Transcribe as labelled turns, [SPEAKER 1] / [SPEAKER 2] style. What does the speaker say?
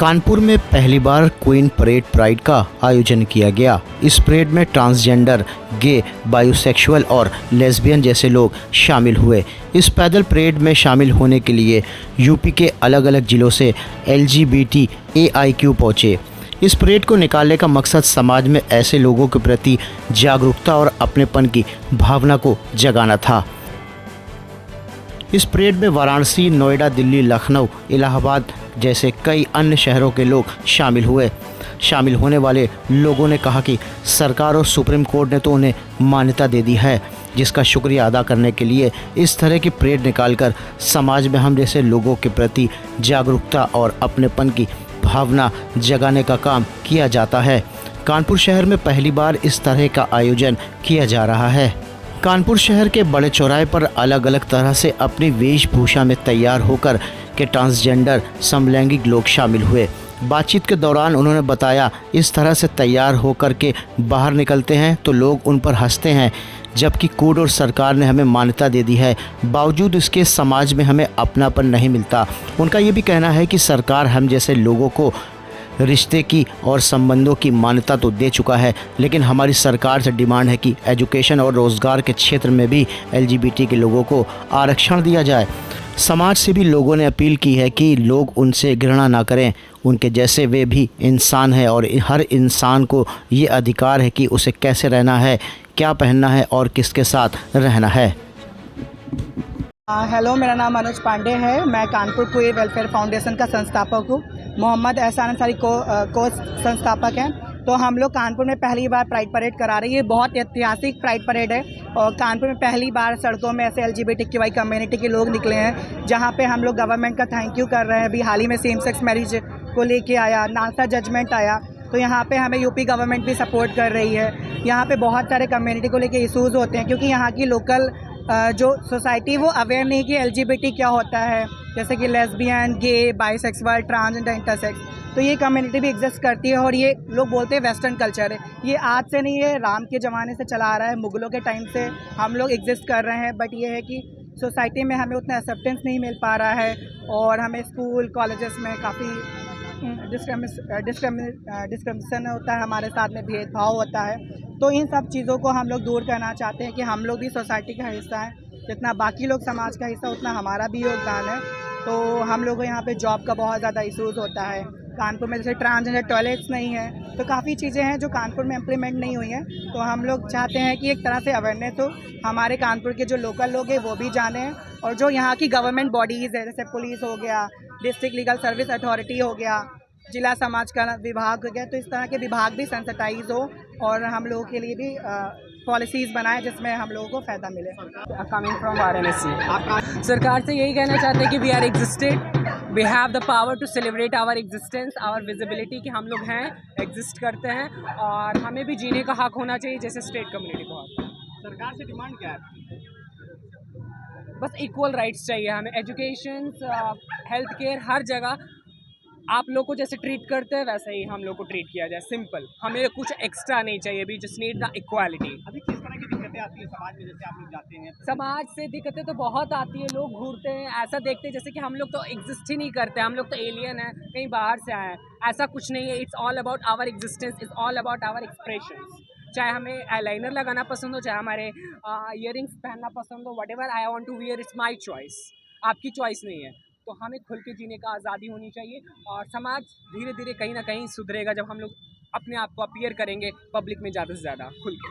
[SPEAKER 1] कानपुर में पहली बार queen parade pride का आयोजन किया गया। इस परेड में ट्रांसजेंडर, गे, बायोसेक्सुअल और लेस्बियन जैसे लोग शामिल हुए। इस पैदल परेड में शामिल होने के लिए यूपी के अलग अलग जिलों से LGBTAIQ पहुंचे। इस परेड को निकालने का मकसद समाज में ऐसे लोगों के प्रति जागरूकता और अपनेपन की भावना को जगाना था। इस परेड में वाराणसी, नोएडा, दिल्ली, लखनऊ, इलाहाबाद जैसे कई अन्य शहरों के लोग शामिल हुए। शामिल होने वाले लोगों ने कहा कि सरकार और सुप्रीम कोर्ट ने तो उन्हें मान्यता दे दी है, जिसका शुक्रिया अदा करने के लिए इस तरह की परेड निकालकर समाज में हम जैसे लोगों के प्रति जागरूकता और अपनेपन की भावना जगाने का काम किया जाता है। कानपुर शहर में पहली बार इस तरह का आयोजन किया जा रहा है। कानपुर शहर के बड़े चौराहे पर अलग अलग तरह से अपनी वेशभूषा में तैयार होकर के ट्रांसजेंडर, समलैंगिक लोग शामिल हुए। बातचीत के दौरान उन्होंने बताया, इस तरह से तैयार होकर के बाहर निकलते हैं तो लोग उन पर हंसते हैं, जबकि कोर्ट और सरकार ने हमें मान्यता दे दी है, बावजूद इसके समाज में हमें अपनापन नहीं मिलता। उनका ये भी कहना है कि सरकार हम जैसे लोगों को रिश्ते की और संबंधों की मान्यता तो दे चुका है, लेकिन हमारी सरकार से डिमांड है कि एजुकेशन और रोज़गार के क्षेत्र में भी LGBT के लोगों को आरक्षण दिया जाए। समाज से भी लोगों ने अपील की है कि लोग उनसे घृणा ना करें, उनके जैसे वे भी इंसान हैं और हर इंसान को ये अधिकार है कि उसे कैसे रहना है, क्या पहनना है और किसके साथ रहना है।
[SPEAKER 2] हेलो, मेरा नाम मनोज पांडे है। मैं कानपुर क्वीर वेलफेयर फाउंडेशन का संस्थापक हूँ। मोहम्मद एहसान अंसारी को संस्थापक हैं। तो हम लोग कानपुर में पहली बार प्राइड परेड करा रही है। बहुत ऐतिहासिक प्राइड परेड है और कानपुर में पहली बार सड़कों में ऐसे LGBTQI कम्युनिटी के लोग निकले हैं, जहाँ पे हम लोग गवर्नमेंट का थैंक यू कर रहे हैं। अभी हाल ही में सेम सेक्स मैरिज को लेके आया, नासा जजमेंट आया, तो यहाँ पे हमें यूपी गवर्नमेंट भी सपोर्ट कर रही है। यहाँ पे बहुत सारे कम्युनिटी को लेके इशूज़ होते हैं, क्योंकि यहाँ की लोकल जो सोसाइटी वो अवेयर नहीं कि LGBT क्या होता है, जैसे कि लेस्बियन, गे, बाइसेक्सुअल, ट्रांसजेंडर, इंटरसेक्स। तो ये कम्युनिटी भी एग्जिस्ट करती है और ये लोग बोलते हैं वेस्टर्न कल्चर है। ये आज से नहीं है, राम के ज़माने से चला आ रहा है, मुगलों के टाइम से हम लोग एग्जिस्ट कर रहे हैं। बट ये है कि सोसाइटी में हमें उतना एक्सेप्टेंस नहीं मिल पा रहा है और हमें स्कूल कॉलेजेस में काफ़ी डिस्क्रिमिनेशन होता है, हमारे साथ में भेदभाव होता है। तो इन सब चीज़ों को हम लोग दूर करना चाहते हैं कि हम लोग भी सोसाइटी का हिस्सा हैं। जितना बाकी लोग समाज का हिस्सा, उतना हमारा भी योगदान है। तो हम लोगों को यहाँ पे जॉब का बहुत ज़्यादा इशूज़ होता है। कानपुर में जैसे ट्रांसजेंडर टॉयलेट्स नहीं है, तो काफ़ी चीज़ें हैं जो कानपुर में इम्प्लीमेंट नहीं हुई हैं। तो हम लोग चाहते हैं कि एक तरह से अवेयरनेस हो, हमारे कानपुर के जो लोकल लोग हैं वो भी जानें, और जो यहाँ की गवर्नमेंट बॉडीज़ है, जैसे पुलिस हो गया, डिस्ट्रिक्ट लीगल सर्विस अथॉरिटी हो गया, जिला समाज का विभाग हो गया, तो इस तरह के विभाग भी सेंसिटाइज हो और हम लोगों के लिए भी पॉलिसीज़ बनाए जिसमें हम लोगों को फ़ायदा मिले।
[SPEAKER 3] कमिंग फ्रॉम वाराणसी, सरकार से यही कहना चाहते हैं कि we are existed, we have the power to celebrate our existence, our visibility, कि हम लोग हैं, एग्जिस्ट करते हैं और हमें भी जीने का हक होना चाहिए जैसे स्टेट कम्युनिटी को हक।
[SPEAKER 4] सरकार से डिमांड क्या है?
[SPEAKER 3] बस इक्वल राइट्स चाहिए हमें, एजुकेशन, हेल्थ केयर, हर जगह आप लोग को जैसे ट्रीट करते हैं वैसे ही हम लोग को ट्रीट किया जाए। सिंपल, हमें कुछ एक्स्ट्रा नहीं चाहिए, we just need the equality.
[SPEAKER 4] अभी किस तरह की दिक्कतें आती हैं समाज में, जैसे आप लोग जाते हैं?
[SPEAKER 3] समाज से दिक्कतें तो बहुत आती है, लोग घूरते हैं, ऐसा देखते हैं जैसे कि हम लोग तो एग्जिस्ट ही नहीं करते, हम लोग तो एलियन हैं, कहीं बाहर से आए हैं। ऐसा कुछ नहीं है, it's all about our existence, it's all about our expression. चाहे हमें आईलाइनर लगाना पसंद हो, चाहे हमारे ईयरिंग्स पहनना पसंद हो, whatever I want to wear, it's my choice, आपकी चॉइस नहीं है। तो हमें खुल के जीने का आज़ादी होनी चाहिए और समाज धीरे धीरे कहीं ना कहीं सुधरेगा जब हम लोग अपने आप को अपीयर करेंगे पब्लिक में ज़्यादा से ज़्यादा खुल के।